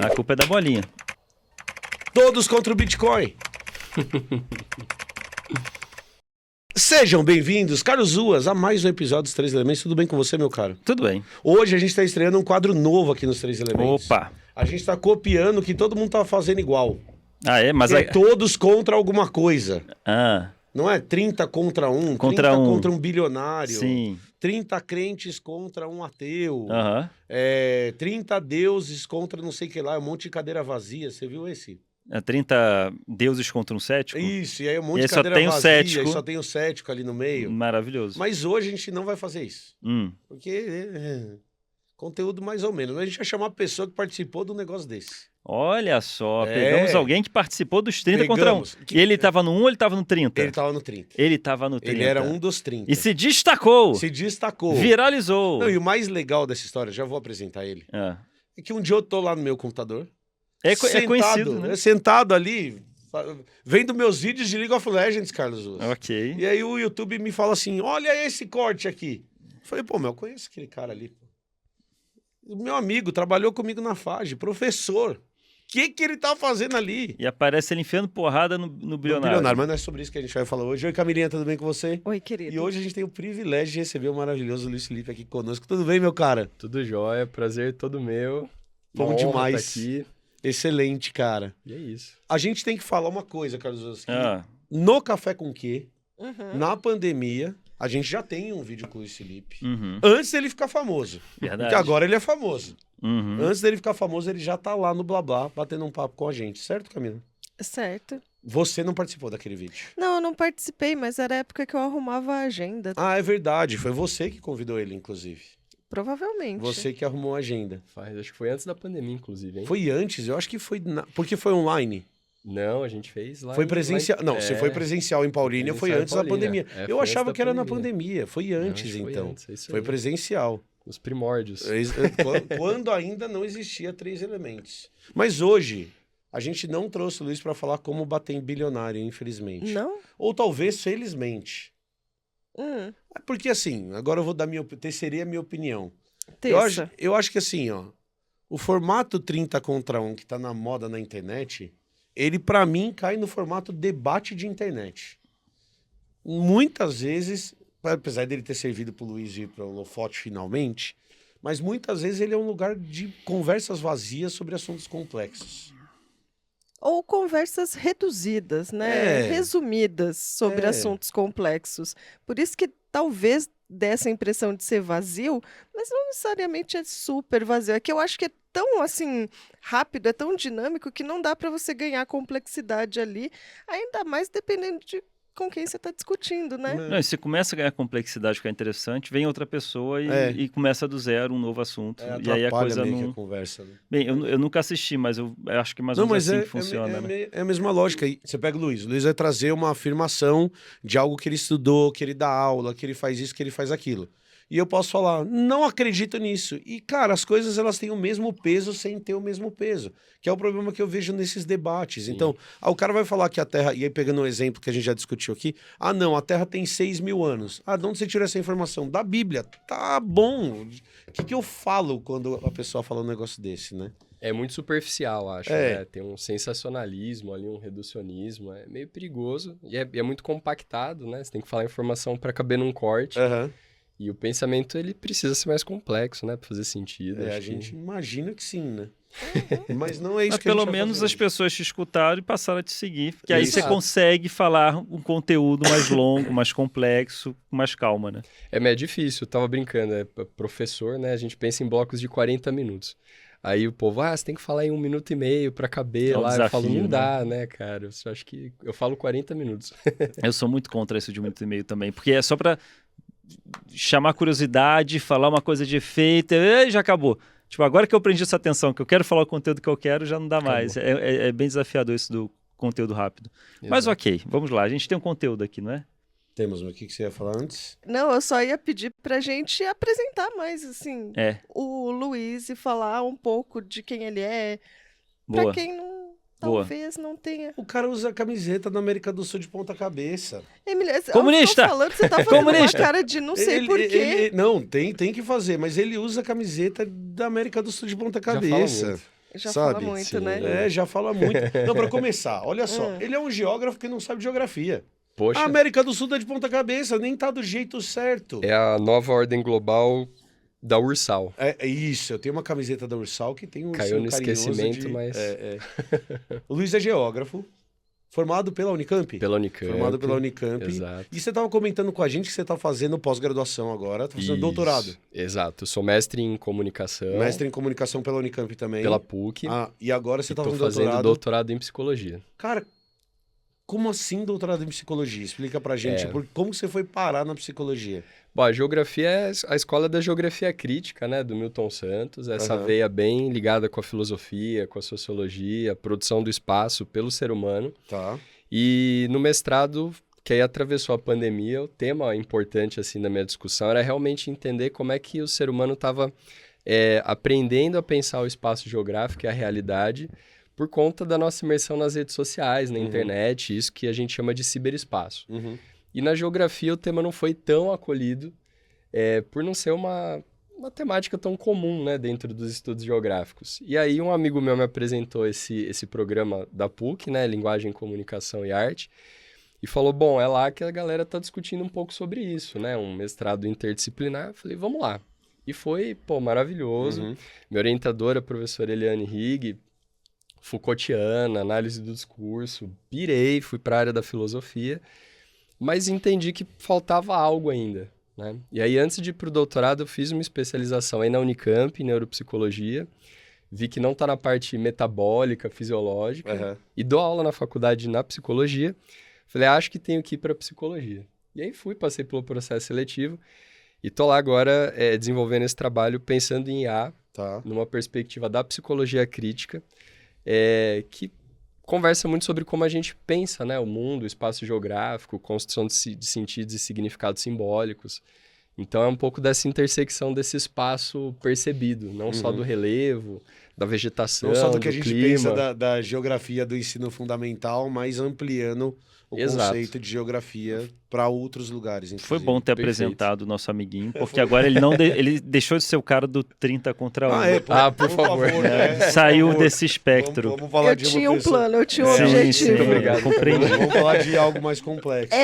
A culpa é da bolinha. Todos contra o Bitcoin. Sejam bem-vindos, caros Ruas, a mais um episódio dos Três Elementos. Tudo bem com você, meu caro? Tudo bem. Hoje a gente está estreando um quadro novo aqui nos Três Elementos. Opa! A gente está copiando o que todo mundo tá fazendo igual. Ah, é? Mas... É todos contra alguma coisa. Ah, Não é 30 contra um, Contra 30 um. contra um bilionário. sim. 30 crentes contra um ateu. Aham. 30 deuses contra não sei o que lá, um monte de cadeira vazia. Você viu esse? É 30 deuses contra um cético? Isso, e aí um monte E aí de só cadeira tem o vazia, cético. e só tem o cético ali no meio. Maravilhoso. Mas hoje a gente não vai fazer isso. Porque conteúdo mais ou menos. A gente vai chamar a pessoa que participou de um negócio desse. Olha só, É. pegamos alguém que participou dos 30 contra 1. Pegamos. E ele tava no 1 ou ele tava no 30? Ele tava no 30. Ele tava no 30. Ele era um dos 30. E se destacou. Se destacou. Viralizou. Não, e o mais legal dessa história, já vou apresentar ele, Ah. é que um dia eu tô lá no meu computador, É conhecido, né? sentado ali, vendo meus vídeos de League of Legends, Carlos Ruas. Ok. E aí o YouTube me fala assim, olha esse corte aqui. Eu falei, pô, eu conheço aquele cara ali. Meu amigo, trabalhou comigo na FAGE, professor. O que ele tá fazendo ali? E aparece ele enfiando porrada no bilionário. Mas não é sobre isso que a gente vai falar hoje. Oi, Camilinha, tudo bem com você? Oi, querido. E hoje a gente tem o privilégio de receber o maravilhoso Luiz Felipe aqui conosco. Tudo bem, meu cara? Tudo jóia, prazer todo meu. Bom Uma honra demais. tá aqui. Excelente, cara. E é isso. A gente tem que falar uma coisa, Carlos Ruas, que Ah, no Café com Quê, Uhum. na pandemia, a gente já tem um vídeo com o Luiz Felipe. uhum. Antes dele ficar famoso. Verdade. Porque agora ele é famoso. Uhum. Antes dele ficar famoso, ele já tá lá no Blá Blá, batendo um papo com a gente. Certo, Camila? Certo. Você não participou daquele vídeo. Não, eu não participei, mas era a época que eu arrumava a agenda. Ah, é verdade. Foi você que convidou ele, inclusive. Provavelmente. Você que arrumou a agenda. Acho que foi antes da pandemia, inclusive, hein? Foi antes? Eu acho que foi... Porque foi online. Não, a gente fez lá. Foi presencial. lá em- Não, é, você foi presencial em Paulínia, foi presencial em antes da Paulínia. pandemia. É, Eu foi achava antes da que era na pandemia. pandemia. Foi Não, antes, acho que foi então. antes, é isso Foi aí. presencial. Os primórdios. Quando ainda não existia Três Elementos. Mas hoje, a gente não trouxe o Luiz para falar como bater em bilionário, infelizmente. Não? Ou talvez felizmente. Porque assim, agora eu vou dar teceria a minha opinião. Terça. Eu acho que assim, ó, o formato 30 contra 1 que tá na moda na internet, ele pra mim cai no formato debate de internet. Muitas vezes, apesar dele ter servido pro Luiz ir pro holofote finalmente, mas muitas vezes ele é um lugar de conversas vazias sobre assuntos complexos. Ou conversas reduzidas, né? É. Resumidas sobre É. assuntos complexos. Por isso que talvez dê essa impressão de ser vazio, mas não necessariamente é super vazio. É que eu acho que é tão, assim, rápido, é tão dinâmico que não dá para você ganhar complexidade ali, ainda mais dependendo de com quem você está discutindo, né? Não, e se começa a ganhar complexidade, ficar interessante, vem outra pessoa É. e começa do zero um novo assunto. E aí a Atrapalha coisa meio que não... a conversa, né? Bem, eu nunca assisti, mas eu acho que mais ou Não, menos mas assim que funciona, né? é a mesma lógica. E você pega o Luiz vai trazer uma afirmação de algo que ele estudou, que ele dá aula, que ele faz isso, que ele faz aquilo. E eu posso falar, não acredito nisso. E, cara, as coisas elas têm o mesmo peso sem ter o mesmo peso. Que é o problema que eu vejo nesses debates. Sim. Então, o cara vai falar que a Terra... E aí, pegando um exemplo que a gente já discutiu aqui. Ah, não, a Terra tem 6.000 anos. Ah, de onde você tirou essa informação? Da Bíblia. Tá bom. O que eu falo quando a pessoa fala um negócio desse, né? É muito superficial, acho, É. né? Tem um sensacionalismo ali, um reducionismo. É meio perigoso. E é muito compactado, né? Você tem que falar informação para caber num corte. Aham. E o pensamento, ele precisa ser mais complexo, né? Pra fazer sentido. A acho que- gente imagina que sim, né? Mas não é isso Mas que a gente pelo vai menos fazer as hoje. pessoas te escutaram e passaram a te seguir. Porque aí você Exato. consegue falar um conteúdo mais longo, mais complexo, com mais calma, né? Mas é difícil, eu tava brincando, professor, né? A gente pensa em blocos de 40 minutos. Aí o povo, você tem que falar em 1 minuto e meio pra caber É um lá. Eu falo, desafio, não dá, né, cara? Eu só acho que eu falo 40 minutos. Eu sou muito contra isso de 1 minuto e meio também, porque é só pra chamar curiosidade, falar uma coisa de efeito, e já acabou. Tipo, agora que eu prendi essa atenção, que eu quero falar o conteúdo que eu quero, já não dá mais. É bem desafiador isso do conteúdo rápido. Mas Exato. ok, vamos lá. A gente tem um conteúdo aqui, não é? Temos, mas o que você ia falar antes? Não, eu só ia pedir pra gente apresentar mais, assim, É, o Luiz e falar um pouco de quem ele é, pra boa. quem não, Boa. talvez não tenha. O cara usa a camiseta da América do Sul de ponta cabeça. Emília, Comunista! eu tô falando, você tá fazendo Comunista! uma cara de não sei por quê. Não, tem que fazer, mas ele usa a camiseta da América do Sul de ponta Já fala cabeça. muito. Já sabe? fala muito, Sim. né? Já fala muito. Não, para começar, olha só, ele é um geógrafo que não sabe geografia. Poxa, A América do Sul tá de ponta cabeça, nem tá do jeito certo. é a nova ordem global da Ursal. É isso, eu tenho uma camiseta da Ursal que tem um Caiu ursinho no carinhoso esquecimento, mas... O Luiz é geógrafo, formado pela Unicamp? Pela Unicamp. Formado pela Unicamp. Exato. E você tava comentando com a gente que você tá fazendo pós-graduação agora, tá fazendo Isso, doutorado. Exato. Eu sou mestre em comunicação. Mestre em comunicação pela Unicamp também. Pela PUC. E agora você E tá tô fazendo fazendo doutorado. doutorado em psicologia. Cara, como assim doutorado em psicologia? Explica pra gente, como que você foi parar na psicologia? Bom, a geografia é a escola da geografia crítica, né, do Milton Santos, essa veia bem ligada com a filosofia, com a sociologia, a produção do espaço pelo ser humano. Tá. E no mestrado, que aí atravessou a pandemia, o tema importante assim da minha discussão era realmente entender como é que o ser humano estava aprendendo a pensar o espaço geográfico e a realidade por conta da nossa imersão nas redes sociais, na internet, isso que a gente chama de ciberespaço. E na geografia o tema não foi tão acolhido, por não ser uma temática tão comum, né, dentro dos estudos geográficos. E aí um amigo meu me apresentou esse programa da PUC, né, Linguagem, Comunicação e Arte, e falou, bom, é lá que a galera está discutindo um pouco sobre isso, né, um mestrado interdisciplinar. Eu falei, vamos lá. E foi, maravilhoso. Minha orientadora, a professora Eliane Rigg, Foucaultiana, análise do discurso, pirei, fui para a área da filosofia, mas entendi que faltava algo ainda, né? E aí, antes de ir para o doutorado, eu fiz uma especialização aí na Unicamp, em neuropsicologia, vi que não está na parte metabólica, fisiológica, e dou aula na faculdade na psicologia. Falei, acho que tenho que ir para psicologia. E aí passei pelo processo seletivo, e tô lá agora desenvolvendo esse trabalho, pensando em IA, numa perspectiva da psicologia crítica, que conversa muito sobre como a gente pensa, né, o mundo, o espaço geográfico, construção de sentidos e significados simbólicos. Então é um pouco dessa intersecção desse espaço percebido, não só do relevo, da vegetação, não só do que a gente clima. pensa da geografia do ensino fundamental, mas ampliando o conceito de geografia para outros lugares. Inclusive. Foi bom ter apresentado o nosso amiguinho, porque agora ele ele deixou de ser o cara do 30 contra 1. Por favor. Saiu desse espectro. Vamos falar Eu de uma tinha um pessoa... plano, eu tinha um Sim, objetivo. sim, Obrigado. Compreendi. Vamos falar de algo mais complexo.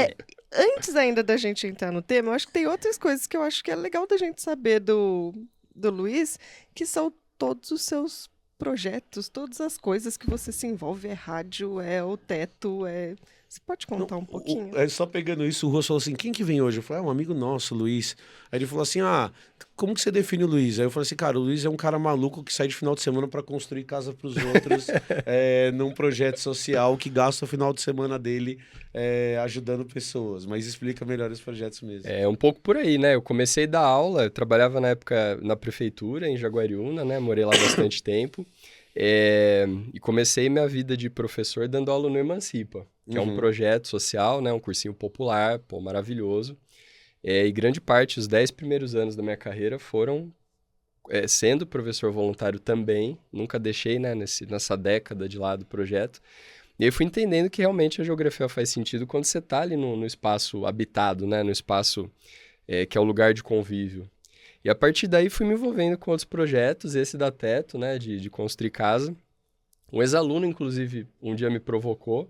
Antes ainda da gente entrar no tema, eu acho que tem outras coisas que eu acho que é legal da gente saber do Luiz, que são todos os seus projetos, todas as coisas que você se envolve, rádio, o teto, Você pode contar um pouquinho? Só pegando isso, o Rô falou assim, quem que vem hoje? Eu falei, um amigo nosso, Luiz. Aí ele falou assim, como que você define o Luiz? Aí eu falei assim, cara, o Luiz é um cara maluco que sai de final de semana para construir casa para os outros, num projeto social que gasta o final de semana dele ajudando pessoas. Mas explica melhor os projetos mesmo. É um pouco por aí, né? Eu comecei a dar aula, eu trabalhava na época na prefeitura, em Jaguariúna, né? Morei lá bastante tempo. E comecei minha vida de professor dando aula no Emancipa, que é um projeto social, né? Um cursinho popular, maravilhoso. E grande parte, os 10 primeiros anos da minha carreira foram sendo professor voluntário também. Nunca deixei, né, nessa década de lado do projeto. E aí fui entendendo que realmente a geografia faz sentido quando você está ali no espaço habitado, né? No espaço que é o lugar de convívio. E a partir daí fui me envolvendo com outros projetos, esse da Teto, né, de construir casa. Um ex-aluno, inclusive, um dia me provocou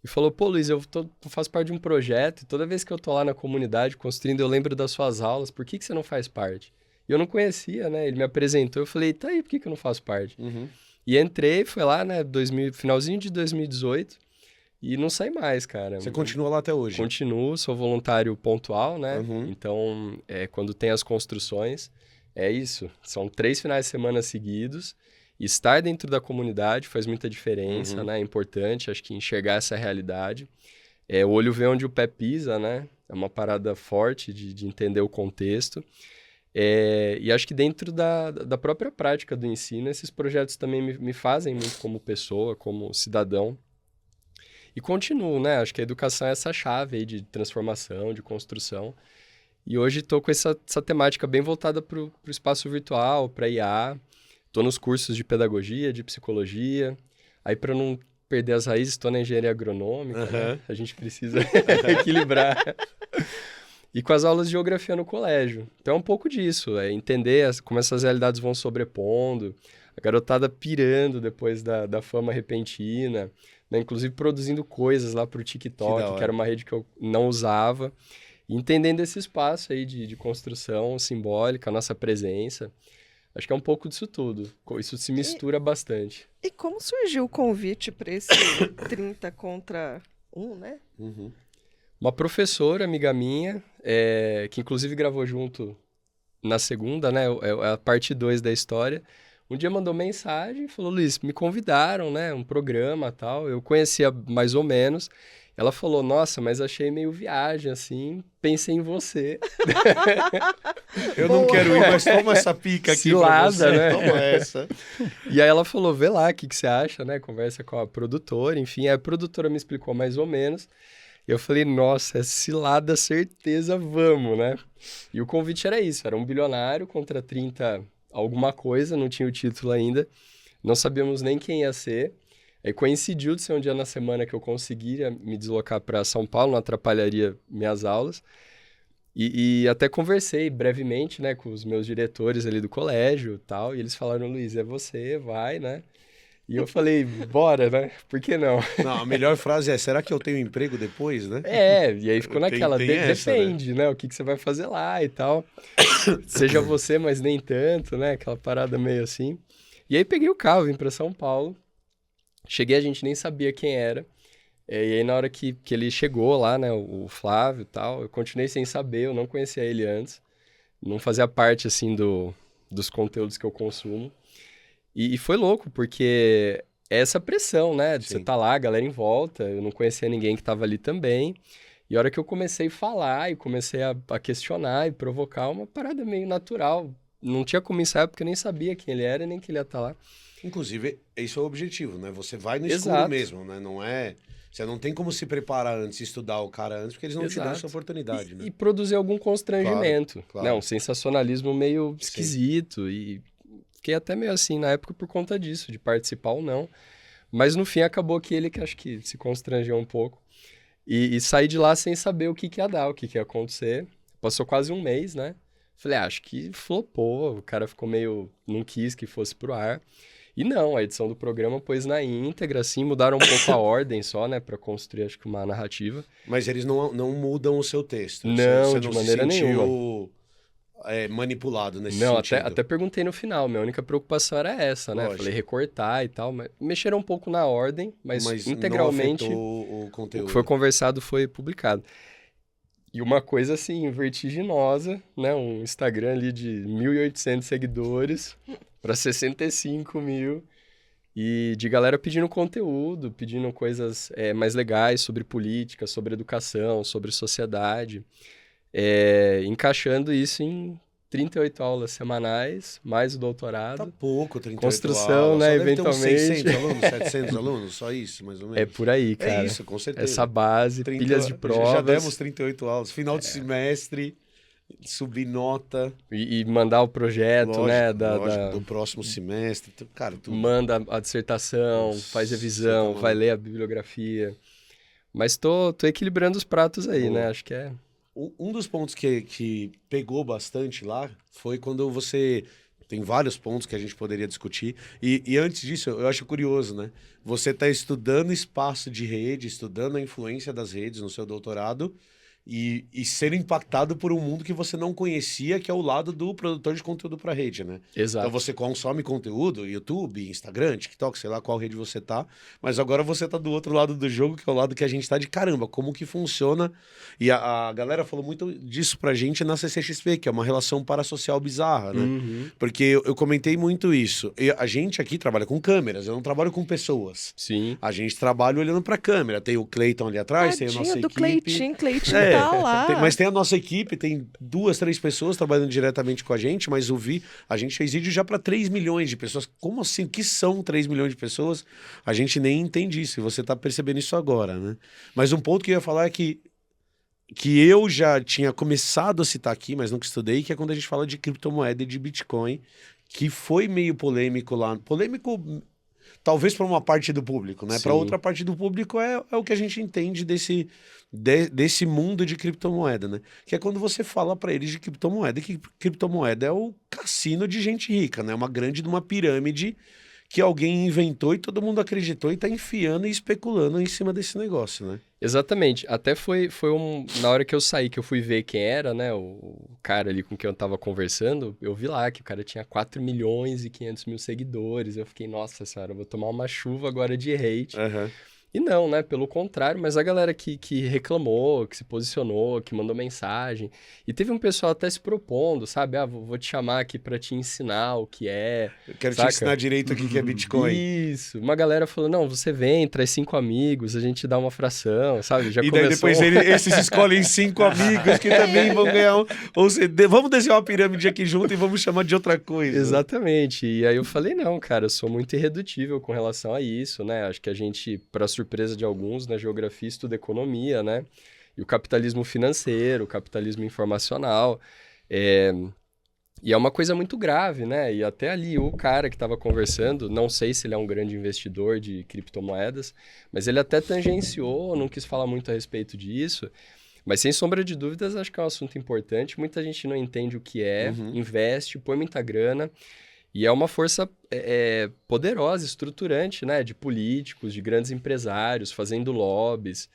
e falou, Luiz, eu faço parte de um projeto e toda vez que eu tô lá na comunidade construindo, eu lembro das suas aulas, por que você não faz parte? E eu não conhecia, né, ele me apresentou, eu falei, tá aí, por que eu não faço parte? E entrei, foi lá, né, finalzinho de 2018, e não saí mais, cara. Você continua lá até hoje? Continuo, sou voluntário pontual, né? Então, quando tem as construções, é isso. São 3 finais de semana seguidos. Estar dentro da comunidade faz muita diferença, né? É importante, acho que enxergar essa realidade. O olho vê onde o pé pisa, né? É uma parada forte de entender o contexto. E acho que dentro da própria prática do ensino, esses projetos também me fazem muito como pessoa, como cidadão. E continuo, né? Acho que a educação é essa chave aí de transformação, de construção. E hoje estou com essa temática bem voltada para o espaço virtual, para IA. Estou nos cursos de pedagogia, de psicologia. Aí, para não perder as raízes, estou na engenharia agronômica, né? A gente precisa equilibrar. E com as aulas de geografia no colégio. Então, é um pouco disso. Entender como essas realidades vão sobrepondo. A garotada pirando depois da fama repentina, né? Inclusive produzindo coisas lá pro TikTok, que era uma rede que eu não usava. E entendendo esse espaço aí de construção simbólica, a nossa presença. Acho que é um pouco disso tudo. Isso se mistura bastante. E como surgiu o convite para esse 30 contra 1, né? Uhum. Uma professora, amiga minha, que inclusive gravou junto na segunda, né? É a parte 2 da história. Um dia mandou mensagem e falou, Luiz, me convidaram, né? Um programa e tal. Eu conhecia mais ou menos. Ela falou, nossa, mas achei meio viagem, assim. Pensei em você. Eu não quero ir, mas toma essa pica aqui pra você. Cilada, né? Toma essa. E aí ela falou, vê lá, o que você acha, né? Conversa com a produtora, enfim. Aí a produtora me explicou mais ou menos. E eu falei, nossa, é cilada, certeza, vamos, né? E o convite era isso, era um bilionário contra 30 alguma coisa, não tinha o título ainda. Não sabíamos nem quem ia ser. Aí coincidiu de ser um dia na semana que eu conseguiria me deslocar para São Paulo, não atrapalharia minhas aulas. E até conversei brevemente, né, com os meus diretores ali do colégio e tal, e eles falaram, Luiz, é você, vai, né? E eu falei, bora, né? Por que não? Não, a melhor frase é, será que eu tenho emprego depois, né? E aí ficou naquela, Tem essa, depende, né? O que você vai fazer lá e tal. Seja você, mas nem tanto, né? Aquela parada meio assim. E aí peguei o carro, vim pra São Paulo. Cheguei, a gente nem sabia quem era. E aí na hora que ele chegou lá, né? O Flávio e tal, eu continuei sem saber, eu não conhecia ele antes. Não fazia parte, assim, dos conteúdos que eu consumo. E foi louco, porque é essa pressão, né? De você tá lá, a galera em volta, eu não conhecia ninguém que tava ali também. E a hora que eu comecei a falar e comecei a questionar e provocar uma parada meio natural. Não tinha como ensaiar, porque eu nem sabia quem ele era, nem que ele ia estar lá. Inclusive, esse é o objetivo, né? Você vai no escuro Exato. mesmo, né? Não é... Você não tem como se preparar antes, estudar o cara antes, porque eles não te dão Exato. essa oportunidade, né? E produzir algum constrangimento. Claro. Né? Um sensacionalismo meio esquisito. E fiquei até meio assim na época por conta disso, de participar ou não. Mas no fim acabou que ele que acho que se constrangeu um pouco. E saí de lá sem saber o que ia dar, o que ia acontecer. Passou quase um mês, né? Falei, acho que flopou, o cara ficou meio... não quis que fosse pro ar. E não, a edição do programa pôs na íntegra, assim, mudaram um pouco a ordem só, né? Pra construir, acho que, uma narrativa. Mas eles não mudam o seu texto. Não, você de não maneira se sentiu, nenhuma. Manipulado nesse Não, sentido. até perguntei no final, minha única preocupação era essa, né? Lógico. Falei recortar e tal, mas mexeram um pouco na ordem, mas integralmente não afetou o o conteúdo. que foi conversado foi publicado. E uma coisa assim, vertiginosa, né? Um Instagram ali de 1.800 seguidores para 65 mil. E de galera pedindo conteúdo, pedindo coisas mais legais sobre política, sobre educação, sobre sociedade. Encaixando isso em 38 aulas semanais, mais o doutorado. Tá pouco, 38 Construção, aulas. né, Só deve eventualmente. ter uns 600 alunos, 700 alunos, só isso, mais ou menos. É por aí, cara. É isso, com certeza. Essa base, 30 pilhas de provas. Já demos 38 aulas. Final de semestre, subir nota. E mandar o projeto, Lógico, né? lógico, do próximo semestre. Cara, tudo. Manda a dissertação, Nossa, faz você revisão, tá vai maluco. ler a bibliografia. Mas tô equilibrando os pratos aí, Boa. né? Acho que é... Um dos pontos que pegou bastante lá foi quando você... Tem vários pontos que a gente poderia discutir. E antes disso, eu acho curioso, né? Você está estudando espaço de rede, estudando a influência das redes no seu doutorado e ser impactado por um mundo que você não conhecia, que é o lado do produtor de conteúdo para rede, né? Exato. Então você consome conteúdo, YouTube, Instagram, TikTok, sei lá qual rede você tá, mas agora você tá do outro lado do jogo, que é o lado que a gente tá de caramba, como que funciona. E a galera falou muito disso pra gente na CCXP, que é uma relação parasocial bizarra, né? Uhum. Porque eu comentei muito isso. A gente aqui trabalha com câmeras, eu não trabalho com pessoas. Sim. A gente trabalha olhando pra câmera. Tem o Cleiton ali atrás, tem a nossa Tadinho do equipe. Cleitinho tá lá. Mas tem a nossa equipe, tem 2, 3 pessoas trabalhando diretamente com a gente, mas a gente fez vídeo já para 3 milhões de pessoas. Como assim? O que são 3 milhões de pessoas? A gente nem entende isso, e você tá percebendo isso agora, né? Mas um ponto que eu ia falar é que eu já tinha começado a citar aqui, mas nunca estudei, que é quando a gente fala de criptomoeda e de Bitcoin, que foi meio polêmico lá. Polêmico... talvez para uma parte do público, né? Para Sim. outra parte do público é o que a gente entende desse mundo de criptomoeda, né? Que é quando você fala para eles de criptomoeda, que criptomoeda é o cassino de gente rica, né? Uma grande de uma pirâmide que alguém inventou e todo mundo acreditou e tá enfiando e especulando em cima desse negócio, né? Exatamente. Até foi na hora que eu saí, que eu fui ver quem era, né? O cara ali com quem eu tava conversando, eu vi lá que o cara tinha 4 milhões e 500 mil seguidores. Eu fiquei, nossa senhora, eu vou tomar uma chuva agora de hate. Uhum. E não, né? Pelo contrário, mas a galera que reclamou, que se posicionou, que mandou mensagem. E teve um pessoal até se propondo, sabe? Ah, vou te chamar aqui pra te ensinar o que é. Eu quero Saca? te ensinar direito aqui que é Bitcoin. Isso. Uma galera falou, não, você vem, traz 5 amigos, a gente dá uma fração, sabe? Já E daí começou... depois esses escolhem 5 amigos que também vão ganhar ou seja, vamos desenhar uma pirâmide aqui junto e vamos chamar de outra coisa. Exatamente. E aí eu falei, não, cara, eu sou muito irredutível com relação a isso, né? Acho que a gente, para surpresa de alguns, na geografia estuda economia, né? E o capitalismo financeiro, o capitalismo informacional. E é uma coisa muito grave, né? E até ali o cara que estava conversando, não sei se ele é um grande investidor de criptomoedas, mas ele até tangenciou, não quis falar muito a respeito disso. Mas sem sombra de dúvidas, acho que é um assunto importante. Muita gente não entende o que é, investe, põe muita grana. E é uma força poderosa, estruturante, né? De políticos, de grandes empresários, fazendo lobbies.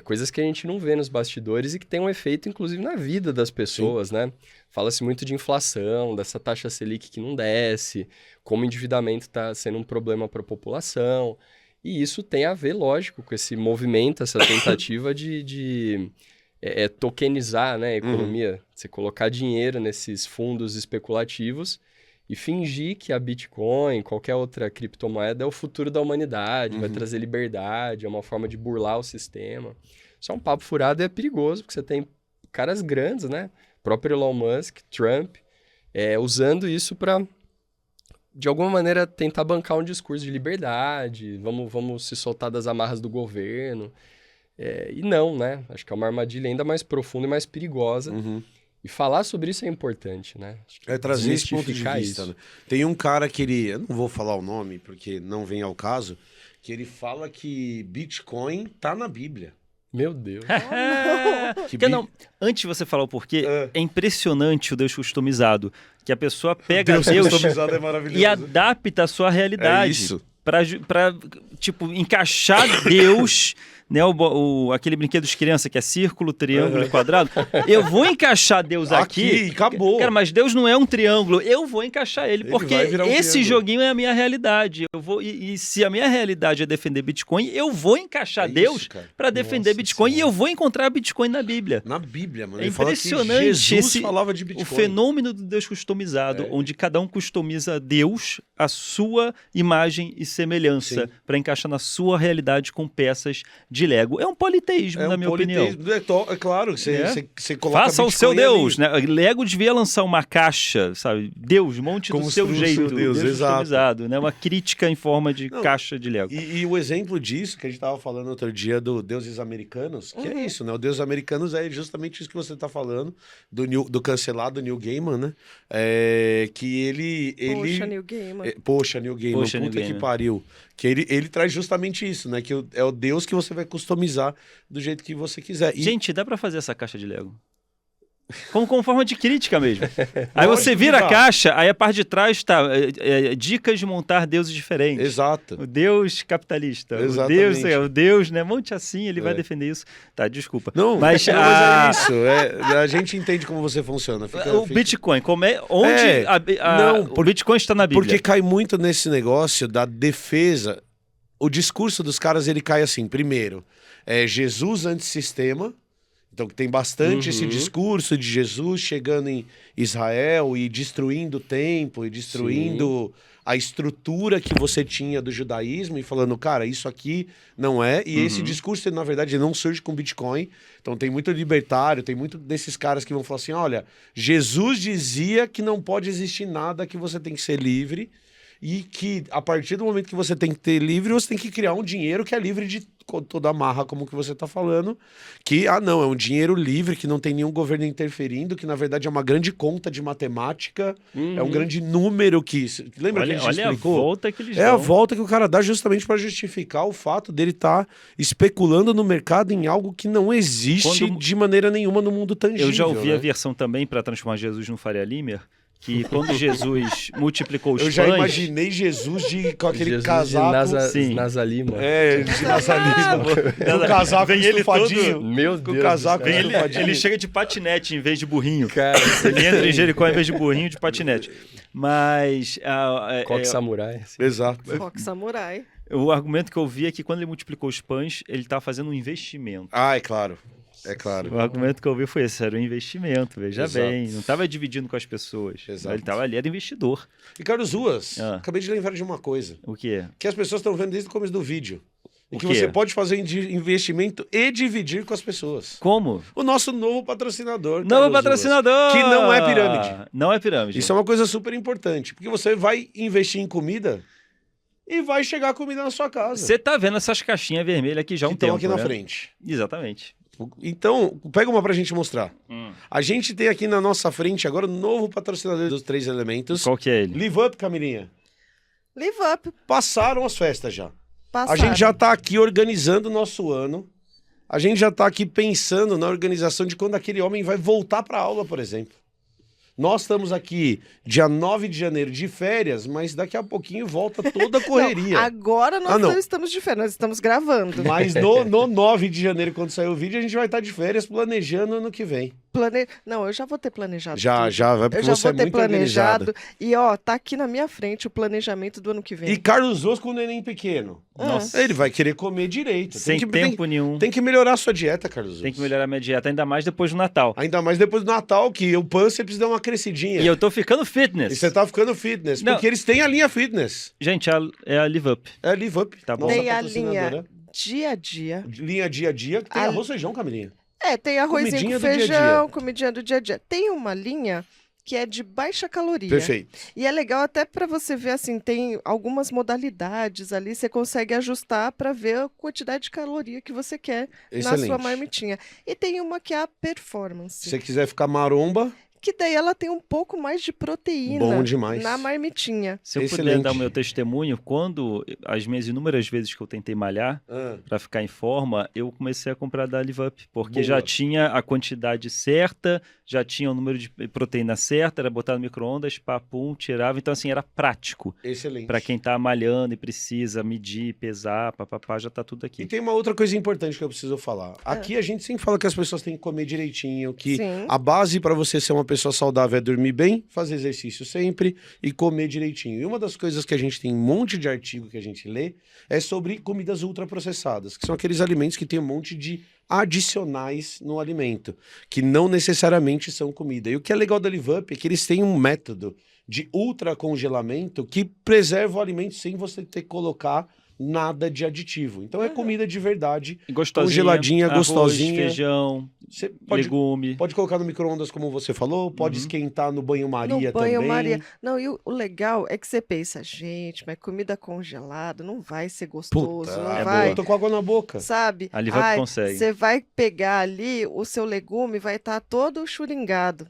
Coisas que a gente não vê nos bastidores e que tem um efeito, inclusive, na vida das pessoas, né? Fala-se muito de inflação, dessa taxa Selic que não desce, como o endividamento está sendo um problema para a população. E isso tem a ver, lógico, com esse movimento, essa tentativa de tokenizar, né, a economia. Você colocar dinheiro nesses fundos especulativos e fingir que a Bitcoin, qualquer outra criptomoeda, é o futuro da humanidade, vai trazer liberdade, é uma forma de burlar o sistema. Isso é um papo furado e é perigoso, porque você tem caras grandes, né? O próprio Elon Musk, Trump, usando isso para, de alguma maneira, tentar bancar um discurso de liberdade, vamos se soltar das amarras do governo. E não, né? Acho que é uma armadilha ainda mais profunda e mais perigosa. E falar sobre isso é importante, né? Trazer esse ponto de Desmistificar vista. isso. Né? Tem um cara que eu não vou falar o nome porque não vem ao caso, que ele fala que Bitcoin tá na Bíblia. Meu Deus. Antes de você falar o porquê, é impressionante o Deus customizado, que a pessoa pega Deus customizado é maravilhoso. e adapta a sua realidade. É isso. Pra tipo, encaixar Deus, né? Aquele brinquedo de criança que é círculo, triângulo e quadrado. Eu vou encaixar Deus aqui. Acabou. Cara, mas Deus não é um triângulo. Eu vou encaixar ele porque vai virar um esse triângulo. joguinho é a minha realidade. E se a minha realidade é defender Bitcoin, eu vou encaixar Deus para defender Bitcoin e eu vou encontrar Bitcoin na Bíblia. Na Bíblia, mano. É Ele fala que impressionante Jesus falava de Bitcoin. o fenômeno do Deus customizado, onde cada um customiza Deus, a sua imagem e semelhança para encaixar na sua realidade com peças de Lego. É um politeísmo, na minha opinião. É claro, você coloca Faça o Bitcoin seu Deus, ali. né? Lego devia lançar uma caixa, sabe? Deus, monte Como do se seu fosse o jeito. seu Deus, exato. Customizado, né? Uma crítica em forma de caixa de Lego. E o exemplo disso, que a gente tava falando outro dia do Deuses Americanos, que é isso, né? O Deuses Americanos é justamente isso que você tá falando, do cancelado Neil Gaiman, né? Que ele... Poxa, Neil Gaiman. Poxa, Neil Gaiman, Poxa, puta Neil que Gaiman. pariu. Que ele traz justamente isso, né? Que é o Deus que você vai customizar do jeito que você quiser. Gente, dá pra fazer essa caixa de Lego? Com forma de crítica mesmo. Aí Lógico você que vira dá. a caixa, aí a parte de trás tá dicas de montar deuses diferentes. Exato. O Deus capitalista. Exatamente. O Deus, né? Monte assim, ele vai defender isso. Tá, desculpa. Não, mas é isso. A gente entende como você funciona. O Bitcoin, onde o Bitcoin está na Bíblia? Porque cai muito nesse negócio da defesa. O discurso dos caras, ele cai assim. Primeiro, Jesus antissistema. Então tem bastante esse discurso de Jesus chegando em Israel e destruindo o templo e destruindo a estrutura que você tinha do judaísmo e falando, cara, isso aqui não é. E esse discurso, na verdade, não surge com Bitcoin. Então tem muito libertário, tem muito desses caras que vão falar assim, olha, Jesus dizia que não pode existir nada, que você tem que ser livre. e que a partir do momento que você tem que ter livre, você tem que criar um dinheiro que é livre de toda a marra, como que você tá falando, que, não, é um dinheiro livre, que não tem nenhum governo interferindo, que na verdade é uma grande conta de matemática, é um grande número que... Lembra que a gente Olha explicou? a volta que eles É a dão. volta que o cara dá justamente para justificar o fato dele estar especulando no mercado em algo que não existe Quando- de maneira nenhuma no mundo tangível. Eu já ouvi né? a versão também para transformar Jesus no Faria Limer, que quando Jesus multiplicou os Eu já pães... imaginei Jesus com aquele Jesus casaco. de Sim. Nasalima. De Nazareno. Com o casaco Vem ele estufadinho. Meu Com Deus o casaco do céu. estufadinho. Ele chega de patinete em vez de burrinho. Cara, Ele entra em Jericó em vez de burrinho, de patinete. Mas Coque samurai. assim. Exato. Rock Samurai. o argumento que eu vi é que quando ele multiplicou os pães, ele estava fazendo um investimento. É claro. É claro. O argumento que eu vi foi esse, era um investimento, veja Exato. bem. Não estava dividindo com as pessoas. Exato. Ele estava ali, era investidor. E Carlos Ruas, Acabei de lembrar de uma coisa. O quê? Que as pessoas estão vendo desde o começo do vídeo. E O que quê? você pode fazer investimento e dividir com as pessoas. Como? O nosso novo patrocinador. Novo Carlos patrocinador! Ruas, que não é pirâmide. Não é pirâmide. Isso é uma coisa super importante. Porque você vai investir em comida e vai chegar a comida na sua casa. Você tá vendo essas caixinhas vermelhas aqui já há um que estão tempo, aqui na né? frente. Exatamente. Então, pega uma pra gente mostrar. A gente tem aqui na nossa frente agora o novo patrocinador dos 3 elementos. Qual que é ele? Live Up, Camilinha. Live Up. Passaram as festas já. Passaram. A gente já tá aqui organizando o nosso ano. A gente já tá aqui pensando na organização de quando aquele homem vai voltar pra aula, por exemplo. Nós estamos aqui dia 9 de janeiro de férias, mas daqui a pouquinho volta toda a correria. Não, agora nós não. não estamos de férias, nós estamos gravando. Mas no 9 de janeiro, quando sair o vídeo, a gente vai estar de férias planejando ano que vem. Não, eu já vou ter planejado. Já, tudo. já, vai porque Eu já você vou é ter muito planejado. organizada. E ó, tá aqui na minha frente o planejamento do ano que vem. E Carlos Ruas com o neném pequeno. Nossa. Ele vai querer comer direito. Sem tempo nenhum. Tem que melhorar a sua dieta, Carlos Ruas. Tem que melhorar a minha dieta, ainda mais depois do Natal. Ainda mais depois do Natal, que o pâncreas precisa dar uma crescidinha. E eu tô ficando fitness. E você tá ficando fitness, Não. porque eles têm a linha fitness. Gente, é a Live Up. É a Live Up. Tá bom. nossa Tem a patrocinadora. linha dia a dia. Linha dia a dia, que tem arroz e feijão, Camilinha. Tem arrozinho Comidinha com do dia a feijão, dia. comidinha do dia a dia. Tem uma linha que é de baixa caloria. Perfeito. E é legal até para você ver, assim, tem algumas modalidades ali, você consegue ajustar para ver a quantidade de caloria que você quer na Excelente. sua marmitinha. E tem uma que é a Se performance, você quiser ficar maromba, que daí ela tem um pouco mais de proteína Bom demais. na marmitinha. Se eu Excelente. puder dar o meu testemunho, quando as minhas inúmeras vezes que eu tentei malhar pra ficar em forma, eu comecei a comprar da Live Up, porque Boa. já tinha a quantidade certa, já tinha o número de proteína certa, era botar no micro-ondas, papum, tirava. Então, assim, era prático. excelente. Pra quem tá malhando e precisa medir, pesar, papapá, já tá tudo E aqui. tem uma outra coisa importante que eu preciso falar. Aqui a gente sempre fala que as pessoas têm que comer direitinho, que Sim. a base para você ser uma pessoa saudável é dormir bem, fazer exercício sempre e comer direitinho. E uma das coisas que a gente tem um monte de artigo que a gente lê é sobre comidas ultraprocessadas, que são aqueles alimentos que tem um monte de adicionais no alimento, que não necessariamente são comida. E o que é legal da Live Up é que eles têm um método de ultracongelamento que preserva o alimento sem você ter que colocar nada de aditivo. Então é comida de verdade, Gostosinha, congeladinha, arroz, gostosinha. feijão, Você pode, legume. pode colocar no micro-ondas, como você falou, pode esquentar no banho-maria No banho também. Maria. Não, e o legal é que você pensa, gente, mas comida congelada não vai ser gostoso, Puta, não é vai. eu tô com água na boca. Sabe? A Live Up consegue. Você vai pegar ali, o seu legume vai estar todo churingado,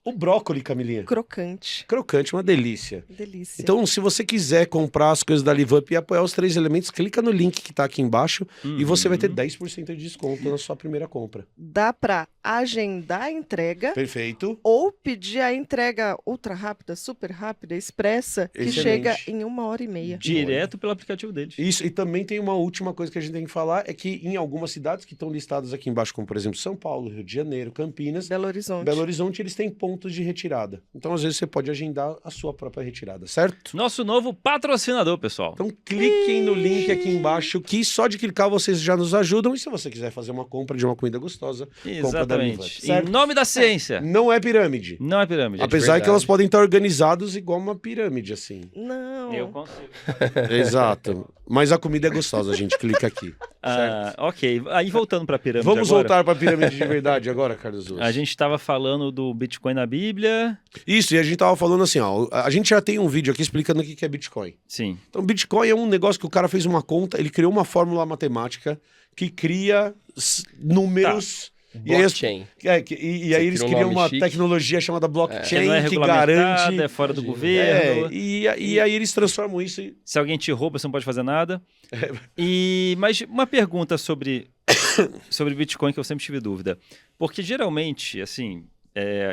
O brócolis, Camilinha, crocante. crocante, uma delícia. Delícia. Então, se você quiser comprar as coisas da Live Up e apoiar os 3 elementos, clica no link que tá aqui embaixo e você vai ter 10% de desconto na sua primeira compra. Dá para agendar a entrega Perfeito. ou pedir a entrega ultra rápida, super rápida, expressa, que Excelente. chega em 1h30. Direto pelo aplicativo deles. Isso, e também tem uma última coisa que a gente tem que falar, é que em algumas cidades que estão listadas aqui embaixo, como por exemplo São Paulo, Rio de Janeiro, Campinas, Belo Horizonte. Belo Horizonte, eles têm pontos de retirada. Então, às vezes, você pode agendar a sua própria retirada, certo? Nosso novo patrocinador, pessoal. Então, cliquem no link aqui embaixo, que só de clicar vocês já nos ajudam. E se você quiser fazer uma compra de uma comida gostosa, compra da Live Up, Exatamente. Em certo? nome da ciência. Não é pirâmide. Não é pirâmide. Apesar verdade. que elas podem estar organizadas igual uma pirâmide, assim. Não. Eu consigo. Exato. Mas a comida é gostosa, gente. Clica aqui. Ok. Aí voltando para a pirâmide Vamos agora, voltar para a pirâmide de verdade agora, Carlos Ruas. a gente estava falando do Bitcoin na Bíblia. Isso, e a gente tava falando assim, ó, a gente já tem um vídeo aqui explicando o que é Bitcoin. Sim. Então, Bitcoin é um negócio que o cara fez uma conta, ele criou uma fórmula matemática que cria números... E aí, Blockchain. e aí eles cria um criam nome uma chique. tecnologia chamada Que blockchain não é que regulamentado, garante... é fora do governo. E aí eles transformam isso em... Se alguém te rouba, você não pode fazer nada. Mas uma pergunta sobre Bitcoin que eu sempre tive dúvida. Porque geralmente, assim,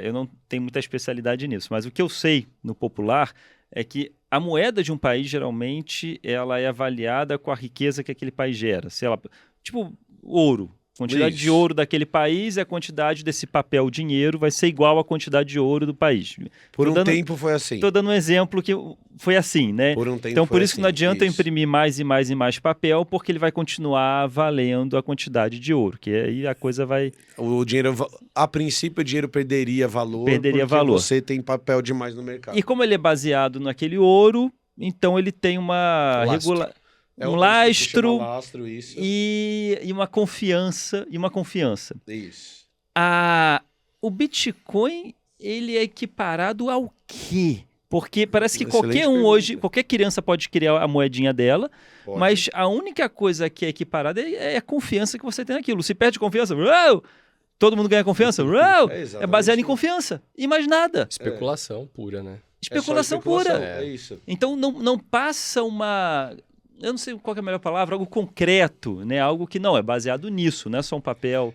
eu não tenho muita especialidade nisso, mas o que eu sei no popular é que a moeda de um país, geralmente, ela é avaliada com a riqueza que aquele país gera. Sei lá, tipo ouro. A quantidade de Isso. ouro daquele país e a quantidade desse papel dinheiro vai ser igual à quantidade de ouro do país. Por Tô um dando- tempo foi assim. Estou dando um exemplo que foi assim, né? Por um tempo Então, por foi isso que não assim, adianta eu isso. imprimir mais e mais e mais papel, porque ele vai continuar valendo a quantidade de ouro, que aí a coisa vai... O dinheiro, a princípio, o dinheiro perderia valor Perderia porque valor. você tem papel demais no mercado. E como ele é baseado naquele ouro, então ele tem uma Lastro. É um o princípio que chama lastro lastro, isso. e uma confiança. Isso. O Bitcoin, ele é equiparado ao quê? Porque parece que Excelente qualquer um pergunta. hoje, qualquer criança pode criar a moedinha dela, Pode. mas a única coisa que é equiparada é a confiança que você tem naquilo. Se perde confiança, uau! Todo mundo ganha confiança, uau! É É exatamente baseado em isso. confiança. E mais nada. Especulação pura, né? Especulação É só especulação, pura. É isso. Então não passa uma... Eu não sei qual que é a melhor palavra, algo concreto, né? Algo que não é baseado nisso, não é só um papel.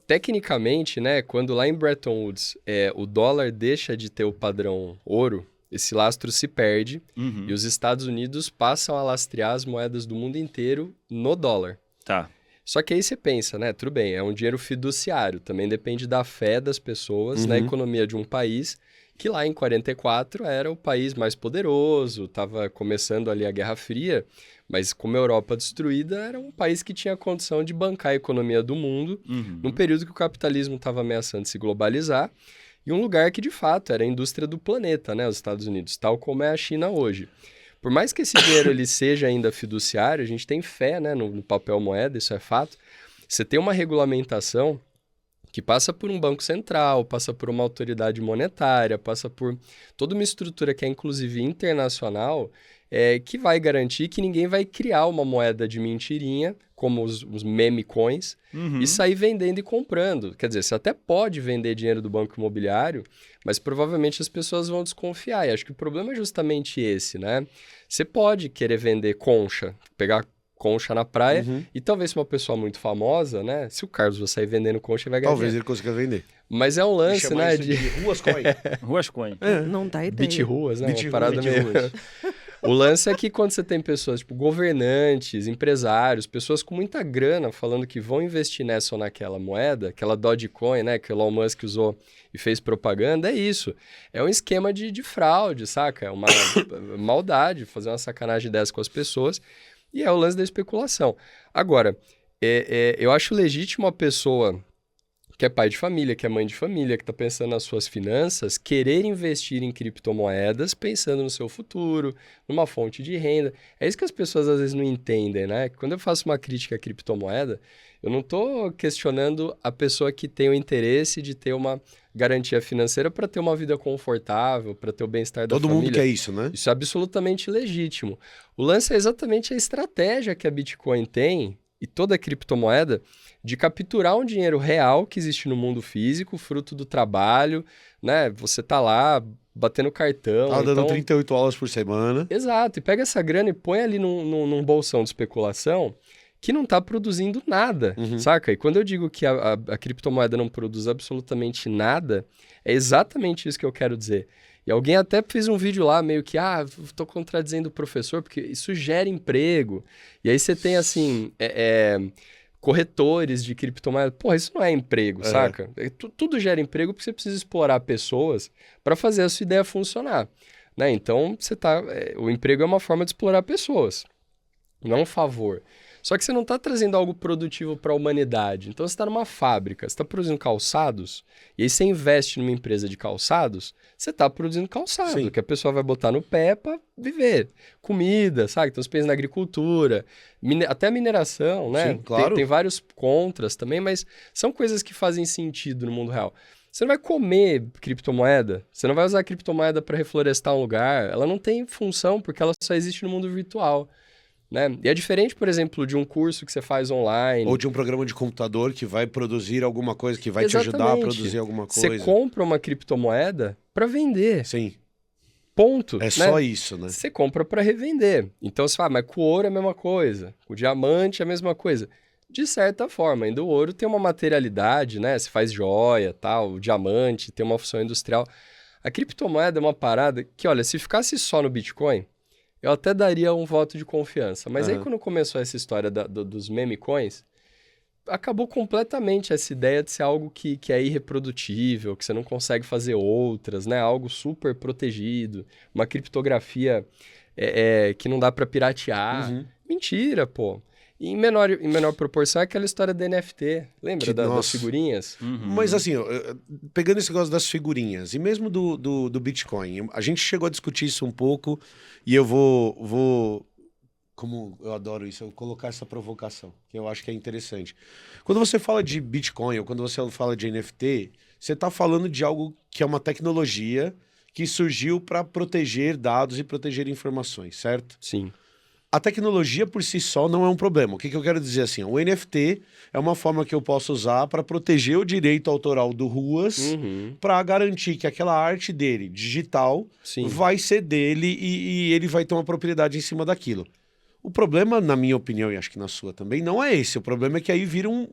Tecnicamente, né, quando lá em Bretton Woods o dólar deixa de ter o padrão ouro, esse lastro se perde e os Estados Unidos passam a lastrear as moedas do mundo inteiro no dólar. Tá. Só que aí você pensa, né, tudo bem, é um dinheiro fiduciário, também depende da fé das pessoas na economia de um país, que lá em 44 era o país mais poderoso, estava começando ali a Guerra Fria, mas como a Europa destruída, era um país que tinha condição de bancar a economia do mundo, num período que o capitalismo estava ameaçando se globalizar, e um lugar que, de fato, era a indústria do planeta, né, os Estados Unidos, tal como é a China hoje. Por mais que esse dinheiro ele seja ainda fiduciário, a gente tem fé, né, no papel moeda, isso é fato. Você tem uma regulamentação que passa por um banco central, passa por uma autoridade monetária, passa por toda uma estrutura que é inclusive internacional, que vai garantir que ninguém vai criar uma moeda de mentirinha, como os meme coins, e sair vendendo e comprando. Quer dizer, você até pode vender dinheiro do banco imobiliário, mas provavelmente as pessoas vão desconfiar. E acho que o problema é justamente esse, né? Você pode querer vender concha, pegar concha na praia, e talvez se uma pessoa muito famosa, né? Se o Carlos vai sair vendendo concha, ele vai ganhar Talvez dinheiro. ele consiga vender. Mas é um lance, Chamar né? isso de ruas coin. Ruas Coin. Não dá ideia. Bit-ruas, né? Bit Uma parada meio... O lance é que quando você tem pessoas, tipo, governantes, empresários, pessoas com muita grana falando que vão investir nessa ou naquela moeda, aquela Dogecoin, né, que o Elon Musk usou e fez propaganda, é isso. É um esquema de fraude, saca? É uma maldade fazer uma sacanagem dessa com as pessoas. E é o lance da especulação. Agora, eu acho legítimo a pessoa que é pai de família, que é mãe de família, que está pensando nas suas finanças, querer investir em criptomoedas pensando no seu futuro, numa fonte de renda. É isso que as pessoas às vezes não entendem, né? Quando eu faço uma crítica à criptomoeda, eu não estou questionando a pessoa que tem o interesse de ter uma garantia financeira para ter uma vida confortável, para ter o bem-estar da Todo família. mundo quer isso, né? Isso é absolutamente legítimo. O lance é exatamente a estratégia que a Bitcoin tem, e toda criptomoeda, de capturar um dinheiro real que existe no mundo físico, fruto do trabalho, né? Você tá lá batendo cartão. Tá dando então... 38 aulas por semana. Exato, e pega essa grana e põe ali num bolsão de especulação que não tá produzindo nada, saca? E quando eu digo que a criptomoeda não produz absolutamente nada, é exatamente isso que eu quero dizer. E alguém até fez um vídeo lá, meio que, tô contradizendo o professor, porque isso gera emprego. E aí você tem, assim, corretores de criptomoeda. Porra, isso não é emprego, saca? Tudo gera emprego porque você precisa explorar pessoas para fazer a sua ideia funcionar, né? Então, o emprego é uma forma de explorar pessoas, não é um favor. Só que você não está trazendo algo produtivo para a humanidade. Então você está numa fábrica, você está produzindo calçados, e aí você investe numa empresa de calçados, você está produzindo calçado, Sim. que a pessoa vai botar no pé para viver. Comida, sabe? Então você pensa na agricultura, até a mineração, né? Sim, claro. Tem vários contras também, mas são coisas que fazem sentido no mundo real. Você não vai comer criptomoeda, você não vai usar criptomoeda para reflorestar um lugar, ela não tem função porque ela só existe no mundo virtual. Né? E é diferente, por exemplo, de um curso que você faz online. Ou de um programa de computador que vai produzir alguma coisa, que vai Exatamente. te ajudar a produzir alguma coisa. Você compra uma criptomoeda para vender. Sim. Ponto. É né? só isso, né? Você compra para revender. Então você fala, mas com o ouro é a mesma coisa, com o diamante é a mesma coisa. De certa forma, ainda o ouro tem uma materialidade, né? Você faz joia, tal, o diamante tem uma função industrial. A criptomoeda é uma parada que, olha, se ficasse só no Bitcoin, eu até daria um voto de confiança. Mas aí quando começou essa história dos meme coins, acabou completamente essa ideia de ser algo que é irreprodutível, que você não consegue fazer outras, né? Algo super protegido, uma criptografia que não dá para piratear. Uhum. Mentira, pô. E em menor proporção é aquela história da NFT. Lembra das nossa. figurinhas? Mas assim, pegando esse negócio das figurinhas, e mesmo do Bitcoin, a gente chegou a discutir isso um pouco, e eu vou como eu adoro isso, eu colocar essa provocação, que eu acho que é interessante. Quando você fala de Bitcoin, ou quando você fala de NFT, você está falando de algo que é uma tecnologia que surgiu para proteger dados e proteger informações, certo? Sim. A tecnologia por si só não é um problema. O que eu quero dizer assim? O NFT é uma forma que eu posso usar para proteger o direito autoral do Ruas, para garantir que aquela arte dele, digital, Sim. vai ser dele e ele vai ter uma propriedade em cima daquilo. O problema, na minha opinião, e acho que na sua também, não é esse. O problema é que aí vira um...